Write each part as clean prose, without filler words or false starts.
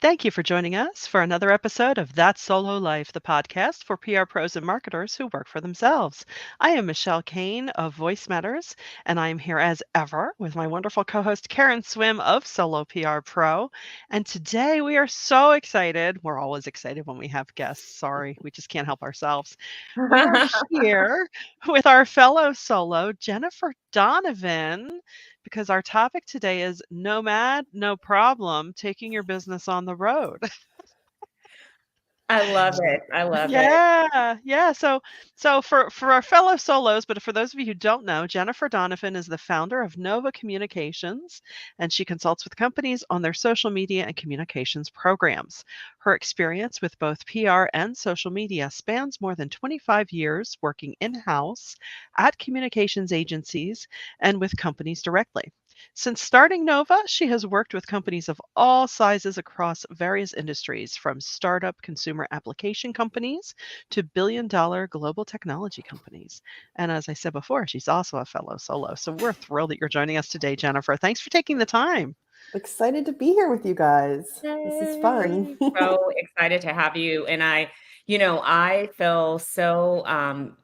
Thank you for joining us for another episode of That Solo Life, the podcast for PR pros and marketers who work for themselves. I am Michelle Kane of Voice Matters, and I am here as ever with my wonderful co host Karen Swim of Solo PR Pro. And today we are so excited. We're always excited when we have guests. Sorry, we just can't help ourselves. We are here with our fellow solo, Jennifer Donovan, because our topic today is Nomad, no problem, taking your business on the road. I love it. I love it. Yeah. So for our fellow solos, but for those of you who don't know, Jennifer Donovan is the founder of Nova Communications, and she consults with companies on their social media and communications programs. Her experience with both PR and social media spans more than 25 years working in-house at communications agencies and with companies directly. Since starting Nova, she has worked with companies of all sizes across various industries, from startup consumer application companies to billion-dollar global technology companies. And as I said before, she's also a fellow solo. So we're thrilled that you're joining us today, Jennifer. Thanks for taking the time. Excited to be here with you guys. This is fun. Yay. So excited to have you. And I feel so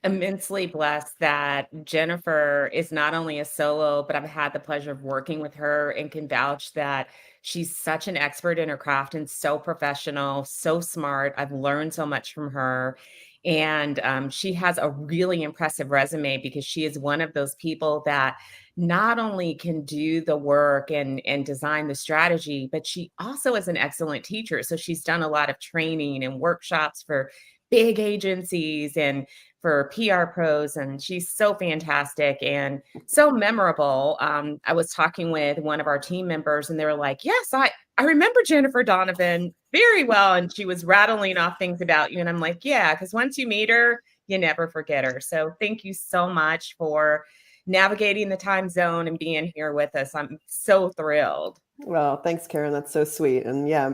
immensely blessed that Jennifer is not only a solo, but I've had the pleasure of working with her and can vouch that she's such an expert in her craft and so professional, so smart. I've learned so much from her. And she has a really impressive resume because she is one of those people that not only can do the work and design the strategy, but she also is an excellent teacher. So she's done a lot of training and workshops for big agencies and for PR pros, and she's so fantastic and so memorable. I was talking with one of our team members, and they were like, "Yes, I remember Jennifer Donovan very well," and she was rattling off things about you, and I'm like, "Yeah, because once you meet her, you never forget her." So thank you so much for navigating the time zone and being here with us. I'm so thrilled. Well, thanks, Karen. That's so sweet. And yeah,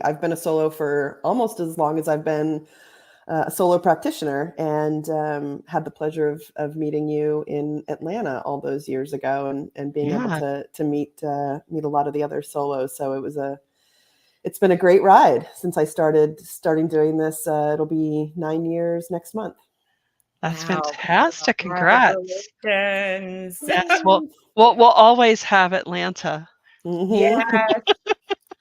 I've been a solo for almost as long as I've been a solo practitioner, and had the pleasure of meeting you in Atlanta all those years ago, and being able Yeah. to meet a lot of the other solos. So it's been a great ride since I starting doing this. It'll be 9 years next month. That's Wow. fantastic. Congrats. Congratulations. Yes. We'll always have Atlanta. Yeah.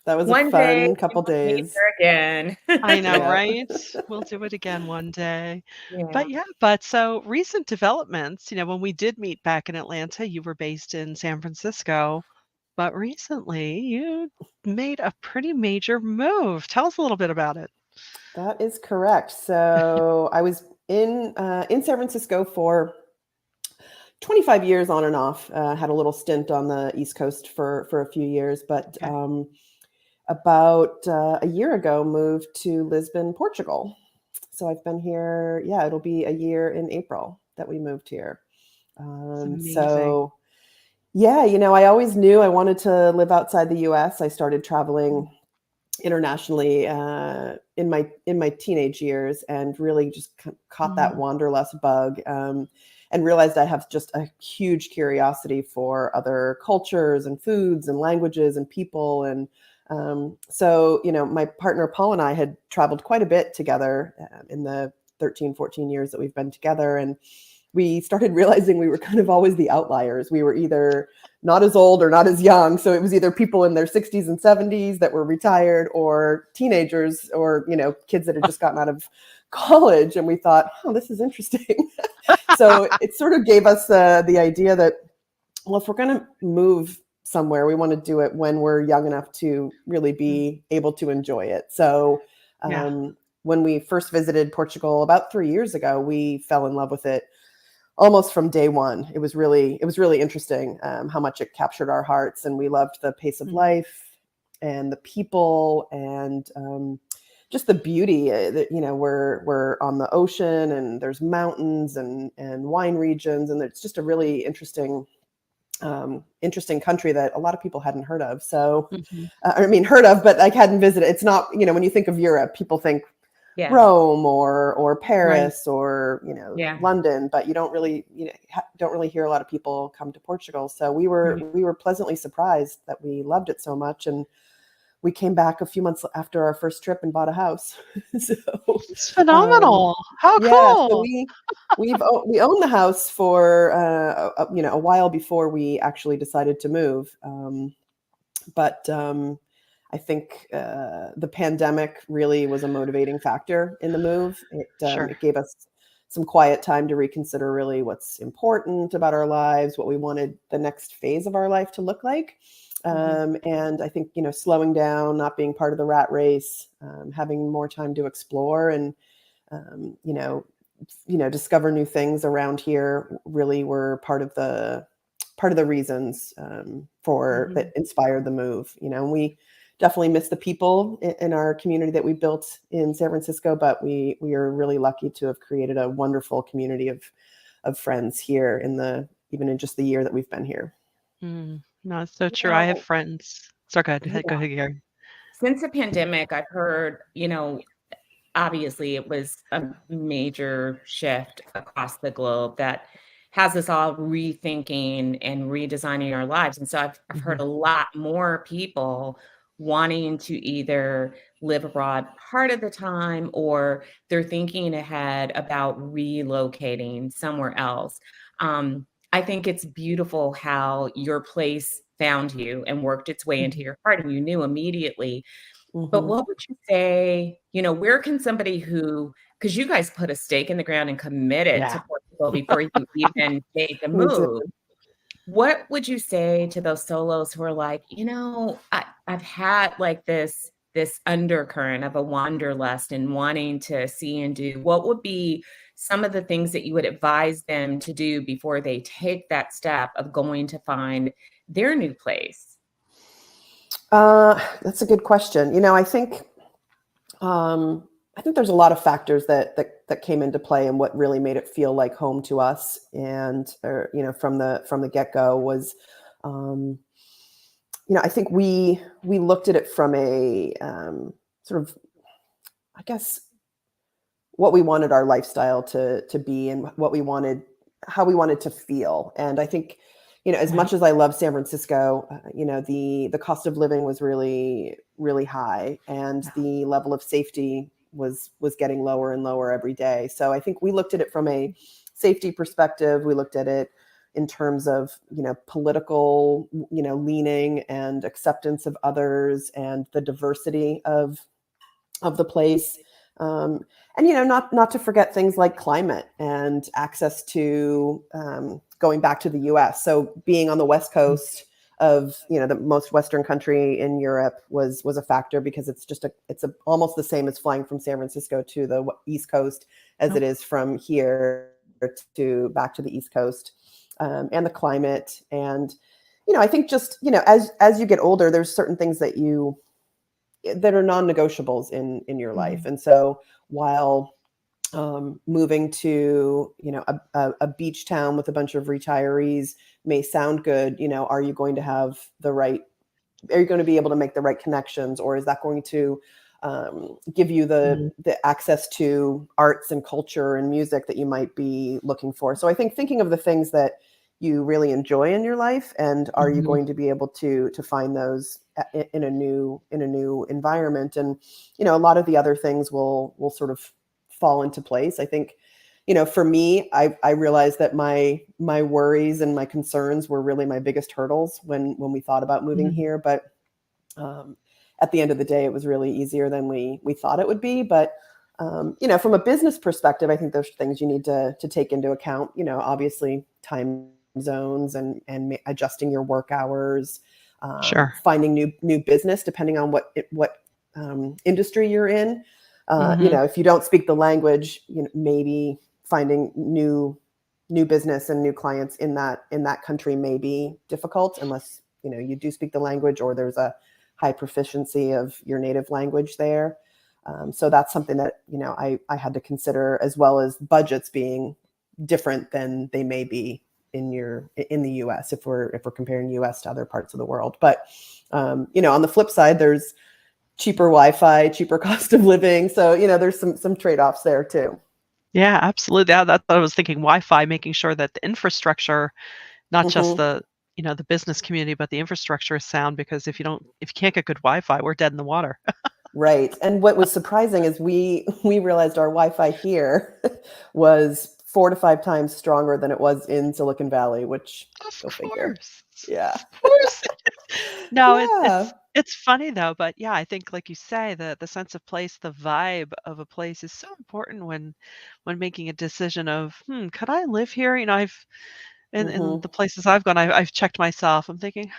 That was a One day fun we couple will meet days. her again. I know, Yeah. right? We'll do it again one day. Yeah. But so recent developments, when we did meet back in Atlanta, you were based in San Francisco, but recently you made a pretty major move. Tell us a little bit about it. That is correct. So I was in San Francisco for 25 years on and off. Had a little stint on the East Coast for a few years, but Okay. about a year ago moved to Lisbon, Portugal. So I've been here. Yeah, it'll be a year in April that we moved here. It's amazing. So yeah, I always knew I wanted to live outside the U.S. I started traveling internationally in my teenage years, and really just caught that Mm, wanderlust bug, and realized I have just a huge curiosity for other cultures and foods and languages and people. And so my partner Paul and I had traveled quite a bit together in the 13, 14 years that we've been together, and we started realizing we were kind of always the outliers. We were either not as old or not as young. So it was either people in their 60s and 70s that were retired, or teenagers, or, kids that had just gotten out of college. And we thought, oh, this is interesting. So it sort of gave us the idea that, well, if we're going to move somewhere, we want to do it when we're young enough to really mm, be able to enjoy it. So yeah. when we first visited Portugal about 3 years ago, we fell in love with it almost from day one. It was really interesting how much it captured our hearts, and we loved the pace of Mhm. life and the people, and just the beauty. That we're on the ocean, and there's mountains and wine regions, and it's just a really interesting country that a lot of people hadn't heard of. So, Mhm. I mean, heard of, but like hadn't visited. It's not, when you think of Europe, people think Yeah. Rome or Right. Paris or Yeah. London, but you don't really don't really hear a lot of people come to Portugal. So we Right. were pleasantly surprised that we loved it so much, and we came back a few months after our first trip and bought a house. So, It's um, phenomenal. How yeah, so cool. we owned the house for a while before we actually decided to move. But I think the pandemic really was a motivating factor in the move. Sure. It gave us some quiet time to reconsider really what's important about our lives, what we wanted the next phase of our life to look like. Mhm. And I think, slowing down, not being part of the rat race, having more time to explore and, um, you know, discover new things around here really were part of the reasons for that Mhm. inspired the move. And we definitely miss the people in our community that we built in San Francisco, but we are really lucky to have created a wonderful community of friends here even in just the year that we've been here. Mm. No, it's so You true. I have know, friends. So go yeah, ahead. Go ahead, Gary. since the pandemic, I've heard, obviously it was a major shift across the globe that has us all rethinking and redesigning our lives. And so I've heard Mhm. a lot more people wanting to either live abroad part of the time or they're thinking ahead about relocating somewhere else. I think it's beautiful how your place found you and worked its way into Mhm. your heart and you knew immediately. But Hmm. what would you say, where can somebody because you guys put a stake in the ground and committed Yeah. to Portugal before you even made the We did. move. What would you say to those solos who are like, I've had like this undercurrent of a wanderlust and wanting to see and do? What would be some of the things that you would advise them to do before they take that step of going to find their new place? That's a good question. I think there's a lot of factors that came into play and what really made it feel like home to us. And from the get go was, um, I think we looked at it from a sort of, I guess, what we wanted our lifestyle to be and what we wanted, how we wanted to feel. And I think, as Right. much as I love San Francisco, the cost of living was really, really high, and the level of safety was getting lower and lower every day. So I think we looked at it from a safety perspective. We looked at it in terms of, political, leaning and acceptance of others and the diversity of the place. Um, and not to forget things like climate and access to going back to the U.S. So being on the West Mm. Coast of the most Western country in Europe was a factor because it's almost the same as flying from San Francisco to the East Coast as Oh, it is from here to back to the East Coast, and the climate. And I think just as you get older, there's certain things that are non-negotiables in your life. mhm. And so while moving to a beach town with a bunch of retirees may sound good, are you going to have the right? Are you going to be able to make the right connections, or is that going to give you Mm. the access to arts and culture and music that you might be looking for? So I think thinking of the things that you really enjoy in your life, and are you Mhm. going to be able to find those in a new environment? And a lot of the other things will sort of fall into place. I think for me, I realized that my worries and my concerns were really my biggest hurdles when we thought about moving Mhm. here. But um, at the end of the day, it was really easier than we thought it would be. But from a business perspective, I think there's things you need to take into account. Obviously time zones and adjusting your work hours, Sure. finding new business depending on what industry you're in. Mhm. If you don't speak the language, maybe finding new business and new clients in that country may be difficult unless you do speak the language or there's a high proficiency of your native language there. So that's something that I had to consider, as well as budgets being different than they may be in the US if we're comparing US to other parts of the world. But on the flip side, there's cheaper Wi-Fi, cheaper cost of living. So there's some trade-offs there too. Yeah, absolutely. Yeah, that's what I was thinking. Wi-Fi, making sure that the infrastructure, not just Hmm. the business community, but the infrastructure is sound because if you can't get good Wi-Fi, we're dead in the water. Right. And what was surprising is we realized our Wi-Fi here was 4 to 5 times stronger than it was in Silicon Valley, which Of go figure. course. Yeah. Of course. No, Yeah. it's funny though, but yeah, I think like you say, the sense of place, the vibe of a place is so important when making a decision of, could I live here? I've in Hmm. the places I've gone, I've checked myself. I'm thinking,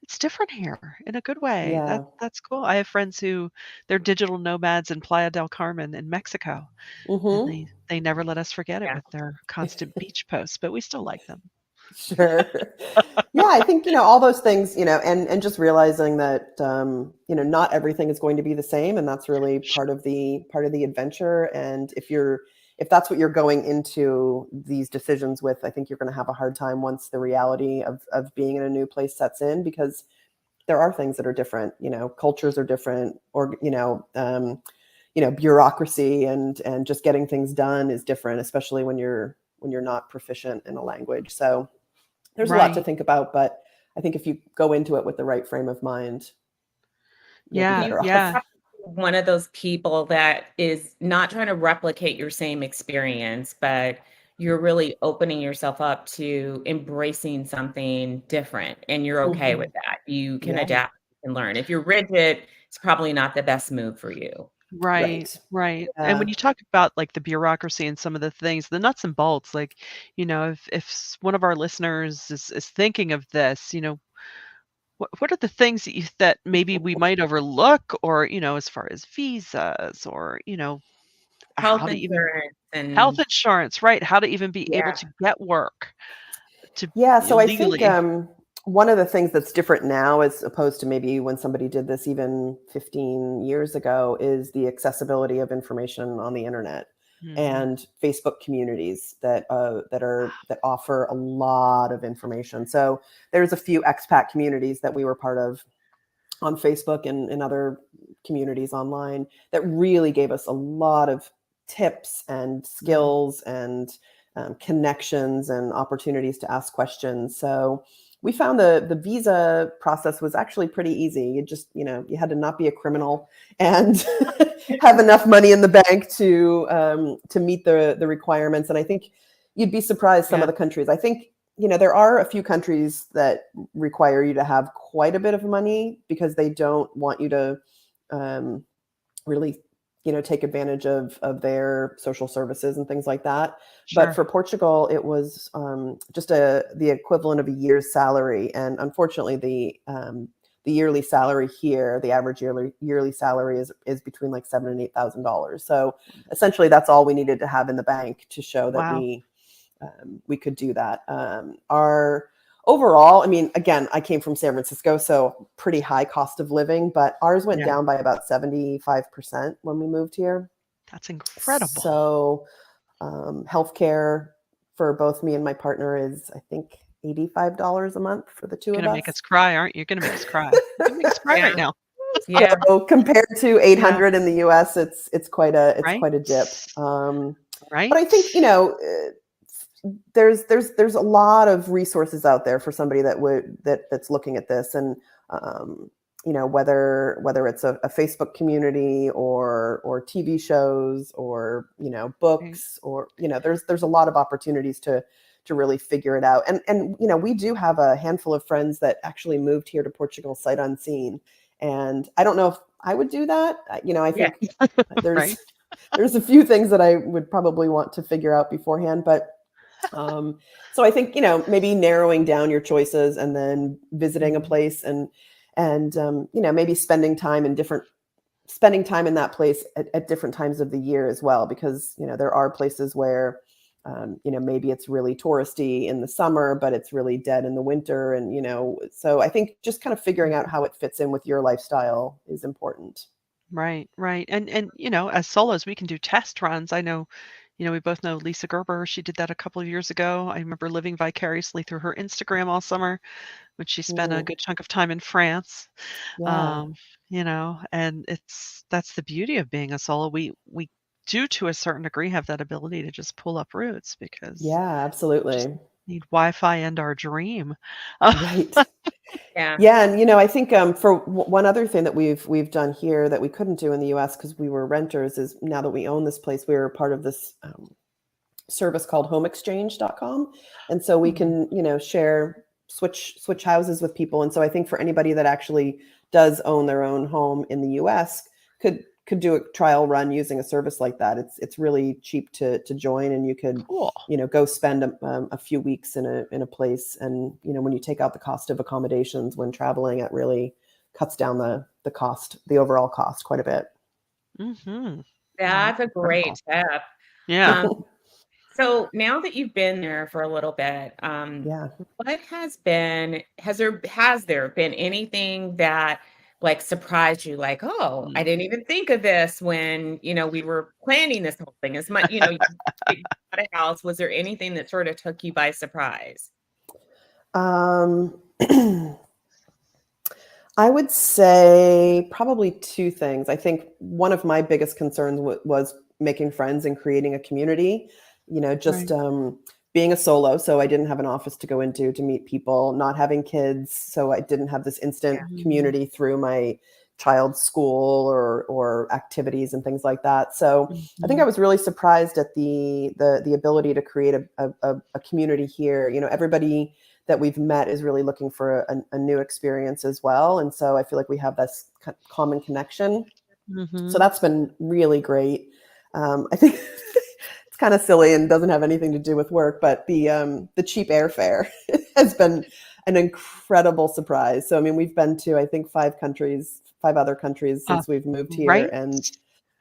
it's different here in a good way. Yeah. That's cool. I have friends who they're digital nomads in Playa del Carmen in Mexico, and Hmm. they never let us forget it Yeah. with their constant beach posts, but we still like them. Sure. Yeah, I think, all those things, and just realizing that, not everything is going to be the same. And that's really part of the adventure. And if that's what you're going into these decisions with, I think you're going to have a hard time once the reality of being in a new place sets in, because there are things that are different, cultures are different, or, bureaucracy and just getting things done is different, especially when you're not proficient in a language. So there's a lot to Right. think about, but I think if you go into it with the right frame of mind, you'll be Yeah, You better yeah. off. have to be one of those people that is not trying to replicate your same experience, but you're really opening yourself up to embracing something different, and you're okay Hmm. with that. You can Yeah. adapt and learn. If you're rigid, it's probably not the best move for you. Right, Right. right. And when Yeah. you talk about like the bureaucracy and some of the things, the nuts and bolts, like, if one of our listeners is thinking of this, what are the things that maybe we might overlook, or, as far as visas, or, how Health to even insurance health and insurance, right? How to even be able yeah, to get work to Yeah. So I think legally. one of the things that's different now, as opposed to maybe when somebody did this even 15 years ago, is the accessibility of information on the internet Mhm. and Facebook communities that offer a lot of information. So there's a few expat communities that we were part of on Facebook and other communities online that really gave us a lot of tips and Mhm. skills and connections and opportunities to ask questions. So we found the visa process was actually pretty easy. You just, you had to not be a criminal and have enough money in the bank to meet the requirements. And I think you'd be surprised some of Yeah, the countries. I think there are a few countries that require you to have quite a bit of money because they don't want you to um, really take advantage of their social services and things like that. But sure. for Portugal, it was just the equivalent of a year's salary. And unfortunately, the yearly salary here, the average yearly salary is between like $7,000 and $8,000. So essentially that's all we needed to have in the bank to show that Wow. we could do that. Our overall, I mean, again, I came from San Francisco, so pretty high cost of living, but ours went Yeah, down by about 75% when we moved here. that's incredible. So healthcare for both me and my partner is, I think, $85 a month for the two of Gonna make us. us cry, aren't you? You're gonna make us cry. You're gonna make us cry right yeah, now. yeah. So compared to Yeah. 800 in the US, it's quite a it's Right? quite a dip. But Right? I think there's a lot of resources out there for somebody that's looking at this, and um, whether it's a Facebook community or TV shows or Right. books, or there's a lot of opportunities to really figure it out. And we do have a handful of friends that actually moved here to Portugal sight unseen, and I don't know if I would do that. I Yeah. think there's Right? there's a few things that I would probably want to figure out beforehand, but so I think maybe narrowing down your choices and then visiting a Mhm. place and maybe spending time in that place at different times of the year as well, because there are places where maybe it's really touristy in the summer, but it's really dead in the winter, and so I think just kind of figuring out Mhm. how it fits in with your lifestyle is important. Right, right. And as solos, we can do test runs. I know, we both know Lisa Gerber. She did that a couple of years ago. I remember living vicariously through her Instagram all summer when she spent a Mm, good chunk of time in France. yeah, Um, and that's the beauty of being a solo. We do to a certain degree have that ability to just pull up roots because yeah, just absolutely. Need Wi-Fi and our dream. Uh, Right. Yeah. Yeah, and I think for one other thing that we've done here that we couldn't do in the U.S. because we were renters is now that we own this place, we are part of this service called homeexchange.com, and so we Hmm. can share switch houses with people. And so I think for anybody that actually does own their own home in the US could do a trial run using a service like that. It's really cheap to join, and you could Cool. go spend a few weeks in a place, and when you take out the cost of accommodations when traveling, it really cuts down the cost, the overall cost, quite a bit. Mm-hmm. That's a great Incredible. tip. Yeah. Um, so now that you've been there for a little bit, Yeah. what has there been anything that like surprised you? Like, oh, I Mm. didn't even think of this when, we were planning this whole thing as much, you bought a house. Was there anything that sort of took you by surprise? um I would say probably two things. I think one of my biggest concerns was making friends and creating a community. Just Right. being a solo, so I didn't have an office to go into to meet people. Not having kids, so I didn't have this instant Mm-hmm. community through my child's school or activities and things like that. So I think Mm-hmm. I was really surprised at the ability to create a community here. Everybody that we've met is really looking for a new experience as well. And so I feel like we have this common connection. So Mm-hmm. that's been really great. I think it's kind of silly and doesn't have anything to do with work, but the cheap airfare has been an incredible surprise. So I mean, we've been to I think 5 other countries Uh, since we've moved here, right. and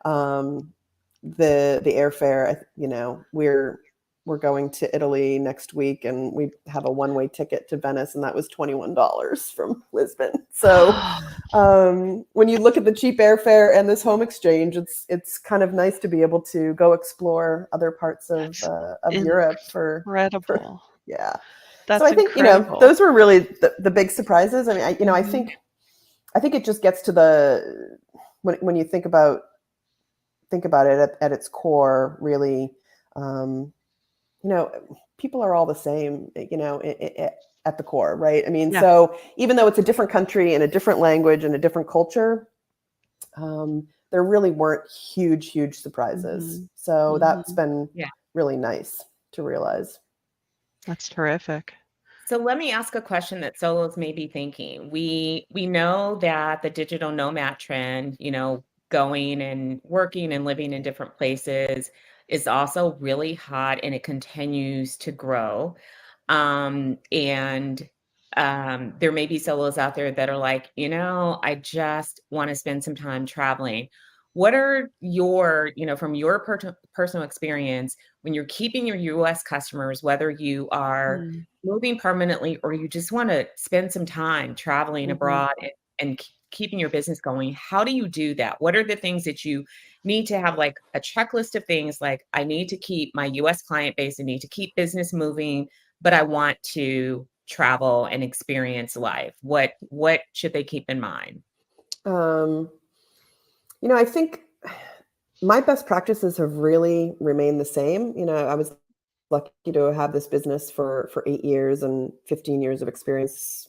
um, the airfare, we're going to Italy next week, and we have a one-way ticket to Venice, and that was $21 from Lisbon. So when you look at the cheap airfare and this home exchange, it's kind of nice to be able to go explore other parts of That's Europe for incredible. yeah. So That's I think incredible. those were really the big surprises. I mean, I Mhm. think it just gets to the when you think about it at its core, really, um, you know, people are all the same, at the core, right? I mean, Yeah. so even though it's a different country and a different language and a different culture, there really weren't huge surprises. Mhm. So that's Mhm. been Yeah. really nice to realize. That's terrific. So let me ask a question that solos may be thinking. We know that the digital nomad trend, going and working and living in different places is also really hot and it continues to grow. And there may be solos out there that are like, I just want to spend some time traveling. What are from your personal experience, when you're keeping your US customers, whether you are Mm. moving permanently or you just want to spend some time traveling Mhm. abroad and keeping your business going, how do you do that? What are the things that you need to have, like a checklist of things like, I need to keep my US client base, I need to keep business moving, but I want to travel and experience life. What should they keep in mind? Um, I think my best practices have really remained the same. I was lucky to have this business for 8 years and 15 years of experience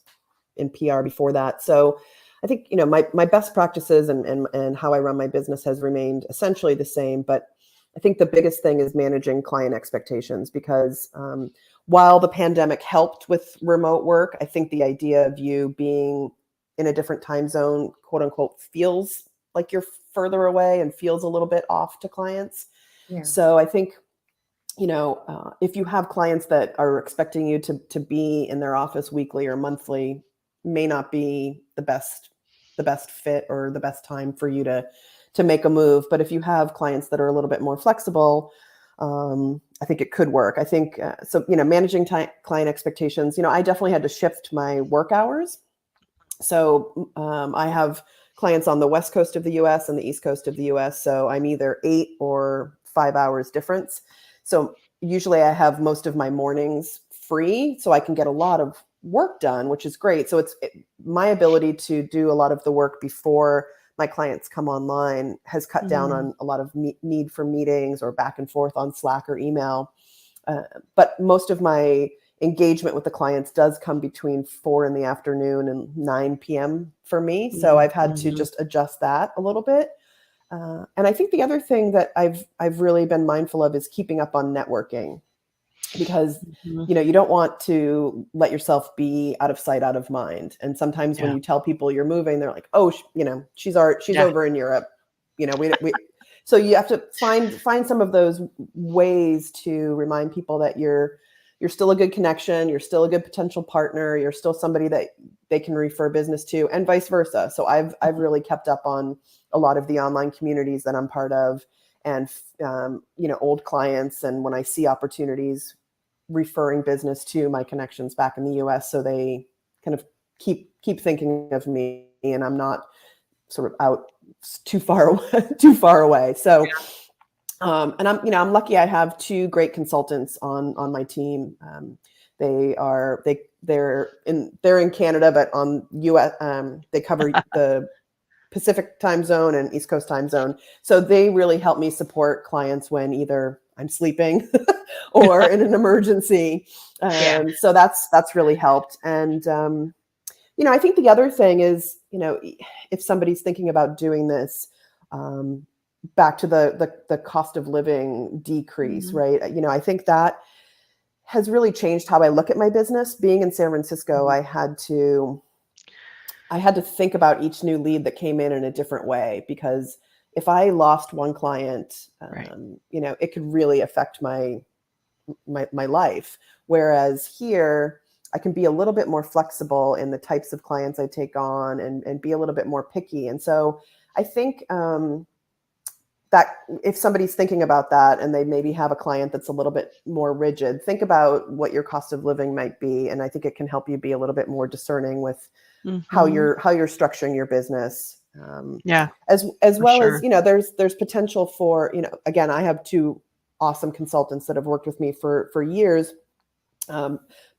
in PR before that. So I think my best practices and how I run my business has remained essentially the same. But I think the biggest thing is managing client expectations, because while the pandemic helped with remote work, I think the idea of you being in a different time zone, quote unquote, feels like you're further away and feels a little bit off to clients. Yeah. So I think if you have clients that are expecting you to be in their office weekly or monthly, may not be the best fit or the best time for you to make a move. But if you have clients that are a little bit more flexible, I think it could work. I think so. Managing client expectations. I definitely had to shift my work hours. So I have clients on the west coast of the U.S. and the east coast of the U.S. So I'm either 8 or 5 hours difference. So usually I have most of my mornings free, so I can get a lot of work done, which is great. So my ability to do a lot of the work before my clients come online has cut down Mm. on a lot of need for meetings or back and forth on Slack or email. But most of my engagement with the clients does come between 4 PM and 9 PM for me. So I've had to just adjust that a little bit. And I think the other thing that I've really been mindful of is keeping up on networking, because you don't want to let yourself be out of sight, out of mind. And sometimes when you tell people you're moving, they're like, oh, she's over in Europe. We so you have to find some of those ways to remind people that you're still a good connection, you're still a good potential partner, you're still somebody that they can refer business to, and vice versa. So I've really kept up on a lot of the online communities that I'm part of, and old clients, and when I see opportunities, referring business to my connections back in the US, so they kind of keep thinking of me, and I'm not sort of out too far away. So and I'm lucky I have two great consultants on my team. They're in Canada, but on US they cover the Pacific time zone and East Coast time zone. So they really help me support clients when either I'm sleeping or in an emergency. So that's really helped. And I think the other thing is, if somebody's thinking about doing this, back to the cost of living decrease, right? I think that has really changed how I look at my business. Being in San Francisco, I had to think about each new lead that came in a different way, because if I lost one client, it could really affect my life. Whereas here, I can be a little bit more flexible in the types of clients I take on, and be a little bit more picky. And so I think that if somebody's thinking about that and they maybe have a client that's a little bit more rigid, think about what your cost of living might be. And I think it can help you be a little bit more discerning with how you're structuring your business. As well sure. as, there's potential for, again, I have two awesome consultants that have worked with me for years,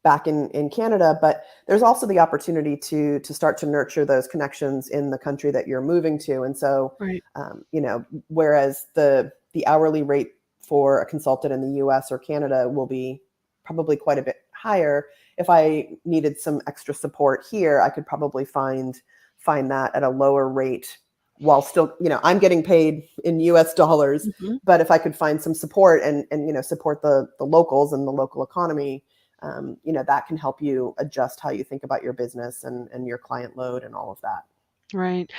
back in Canada, but there's also the opportunity to start to nurture those connections in the country that you're moving to. And so, whereas the hourly rate for a consultant in the US or Canada will be probably quite a bit higher, if I needed some extra support here, I could probably find that at a lower rate, while still, I'm getting paid in US dollars, but if I could find some support and support the locals and the local economy, that can help you adjust how you think about your business and your client load and all of that. Right.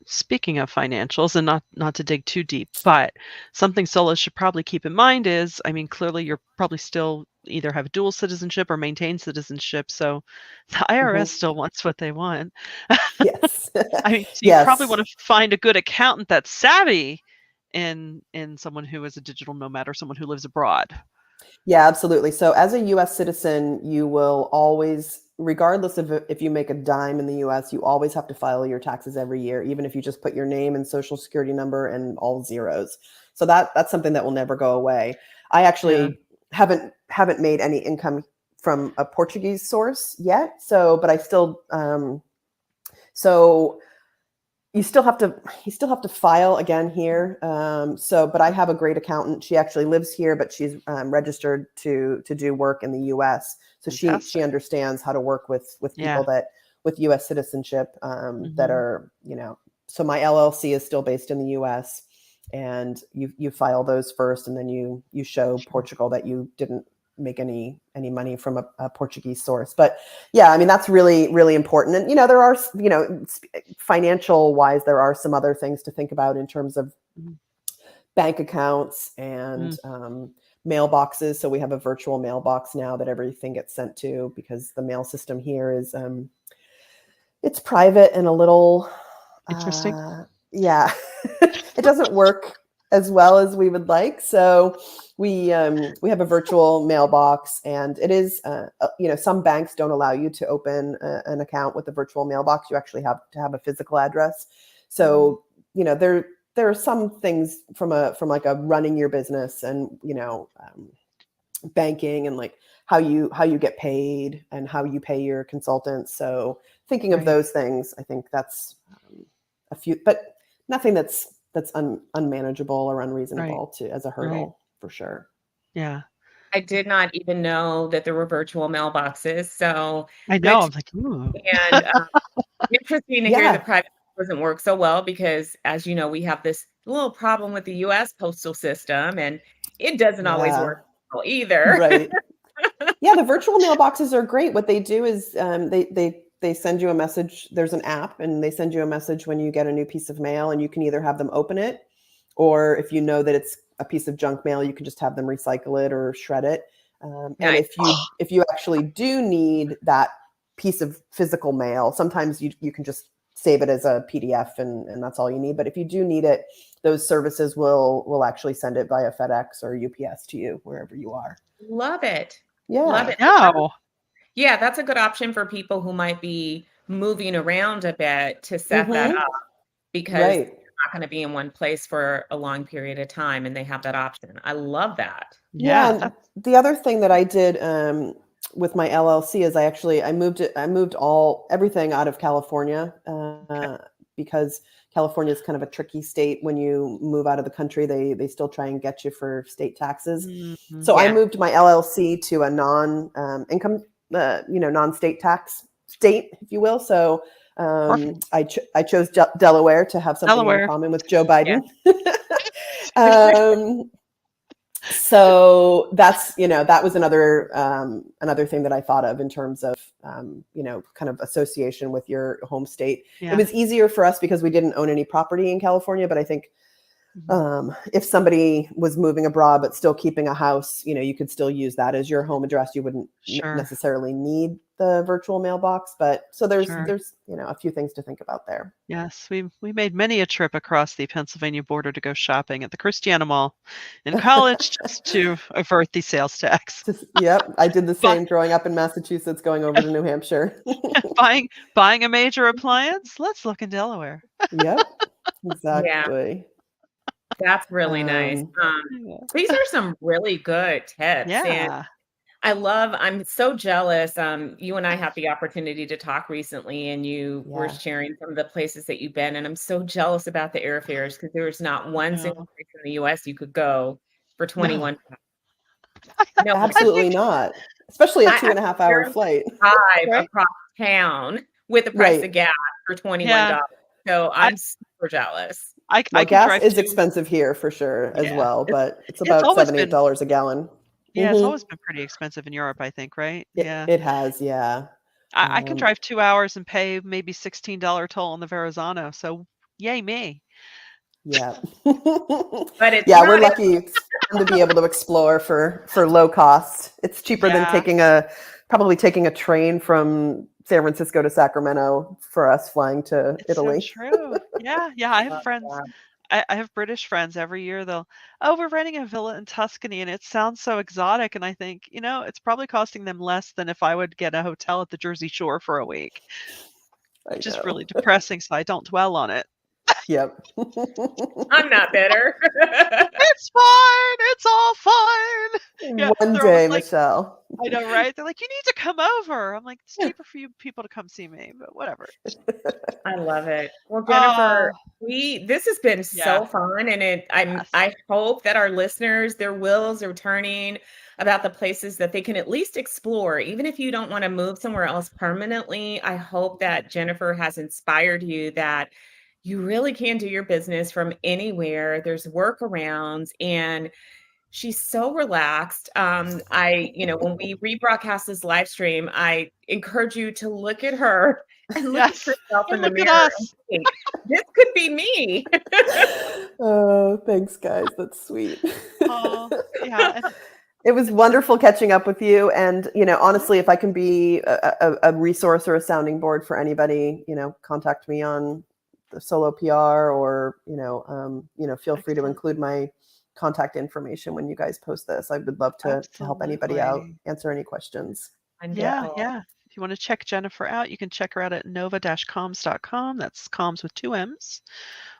Speaking of financials, and not to dig too deep, but something solos should probably keep in mind is, clearly you're probably still either have dual citizenship or maintain citizenship, so the IRS still wants what they want. Yes. So you probably Yes. want to find a good accountant that's savvy in someone who is a digital nomad or someone who lives abroad. Yeah, absolutely. So as a US citizen, you will always, regardless of if you make a dime in the US, you always have to file your taxes every year, even if you just put your name and social security number and all zeros. So that's something that will never go away. I actually haven't made any income from a Portuguese source yet. But I still, so you still have to file again here. But I have a great accountant. She actually lives here, but she's registered to do work in the US. So she understands how to work with people with US citizenship, that are, so my LLC is still based in the US, and you file those first, and then you show Portugal that you didn't make any money from a Portuguese source. But yeah, that's really, really important. And, there are, financial wise, there are some other things to think about in terms of bank accounts and mailboxes. So we have a virtual mailbox now that everything gets sent to, because the mail system here is, it's private and a little, interesting. It doesn't work as well as we would like. So we have a virtual mailbox, and it is, some banks don't allow you to open an account with a virtual mailbox. You actually have to have a physical address. So, there are some things from like a running your business and, banking, and like how you get paid and how you pay your consultants. So thinking of those things, I think that's a few, but nothing that's unmanageable or unreasonable as a hurdle, for sure. Yeah. I did not even know that there were virtual mailboxes. So I know. good I'm like, ooh. and interesting to hear the Yeah. private doesn't work so well because, as you know, we have this little problem with the U.S. postal system, and it doesn't always Yeah. work well either. Right. Yeah, the virtual mailboxes are great. What they do is they send you a message. There's an app, and they send you a message when you get a new piece of mail, and you can either have them open it, or if you know that it's a piece of junk mail, you can just have them recycle it or shred it. And Nice. if you actually do need that piece of physical mail, sometimes you can just save it as a PDF, and that's all you need. But if you do need it, those services will actually send it via FedEx or UPS to you wherever you are. Love it. Love Yeah. it. No. Yeah, that's a good option for people who might be moving around a bit to set that Mm-hmm. up because Right. they're not going to be in one place for a long period of time and they have that option. I love that. Yeah. Yeah. And the other thing that I did with my LLC is I moved everything out of California Okay. because California is kind of a tricky state. When you move out of the country, they still try and get you for state taxes. Mhm. So I Yeah. moved my LLC to a income, non-state tax state, if you will. So Perfect. I chose Delaware to have something in Delaware. common with Joe Yeah. Biden. um, so that was another thing that I thought of in terms of kind of association with your home state. It Yeah. was easier for us because we didn't own any property in California, but I think Mhm. if somebody was moving abroad but still keeping a house, you could still use that as your home address. You wouldn't Sure. necessarily need the virtual mailbox, but so there's Sure. a few things to think about there. Yes, we made many a trip across the Pennsylvania border to go shopping at the Christiana Mall in college just to avert the sales tax. Yep, I did the But same growing up in Massachusetts, going over to New Hampshire. buying a major appliance, let's look in Delaware. Yep, Yeah. exactly. That's really nice. Um, Yeah. These are some really good tips. And Yeah. I'm so jealous. You and I had the opportunity to talk recently, and you were yeah. sharing some of the places that you've been. And I'm so jealous about the airfares because there's not one single No. place in the US you could go for No, 21. No I place. absolutely think not. Especially a I 2.5 hour barely flight. drive right? across town with the price Right. of gas for Yeah. $21. So I I'm super jealous. I Well, can gas drive is to expensive here for sure as yeah. well, It's but it's it's about always seven, eight been dollars a gallon. yeah, it's Hmm. always been pretty expensive in Europe, I think, right? It Yeah. it has, yeah. I can Um, drive 2 hours and pay maybe $16 toll on the Verrazano, so yay me. yeah. But it's Yeah, we're not lucky. It's fun to be able to explore for low cost. It's cheaper than Yeah. probably taking a train from San Francisco to Sacramento for us flying to It's so Italy. true. Yeah, yeah, I have love friends. that. I have British friends every year they'll, "Oh, we're renting a villa in Tuscany," and it sounds so exotic, and I think, it's probably costing them less than if I would get a hotel at the Jersey Shore for a week, I which is know. really depressing, so I don't dwell on it. Yep. I'm not bitter. "It's fine, it's all fine." Yeah, One they're always day, like Michelle. I know, right? They're like, "You need to come over." I'm like, "It's cheaper for you people to come see me," but whatever. I love it. Well, Oh, Jennifer, this has been yeah. so fun, and Yes. I hope that our listeners, their wheels are turning about the places that they can at least explore, even if you don't want to move somewhere else permanently. I hope that Jennifer has inspired you that you really can do your business from anywhere. There's workarounds, and she's so relaxed. When we rebroadcast this live stream, I encourage you to look at her and look at Yes. yourself And in the look at mirror and us. think, this could be me. Oh, thanks, guys. That's sweet. Oh, yeah, and It was it's wonderful catching up with you. And, honestly, if I can be a resource or a sounding board for anybody, contact me on the solo PR or, feel free to excellent. include my contact information when you guys post this. I would love to help anybody out, Absolutely. answer any questions. Yeah, Wonderful. yeah. If you wanna check Jennifer out, you can check her out at nova-comms.com. That's comms with 2 M's,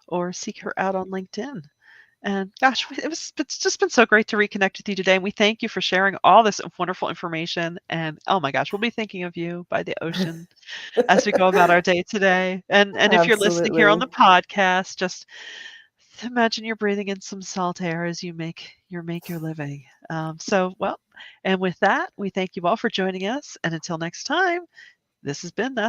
or seek her out on LinkedIn. And gosh, it's just been so great to reconnect with you today, and we thank you for sharing all this wonderful information, and, oh my gosh, we'll be thinking of you by the ocean as we go about our day today. And if you're listening here on Absolutely. the podcast, just Imagine you're breathing in some salt air as you make your living. Well, and with that, we thank you all for joining us. And until next time, this has been That's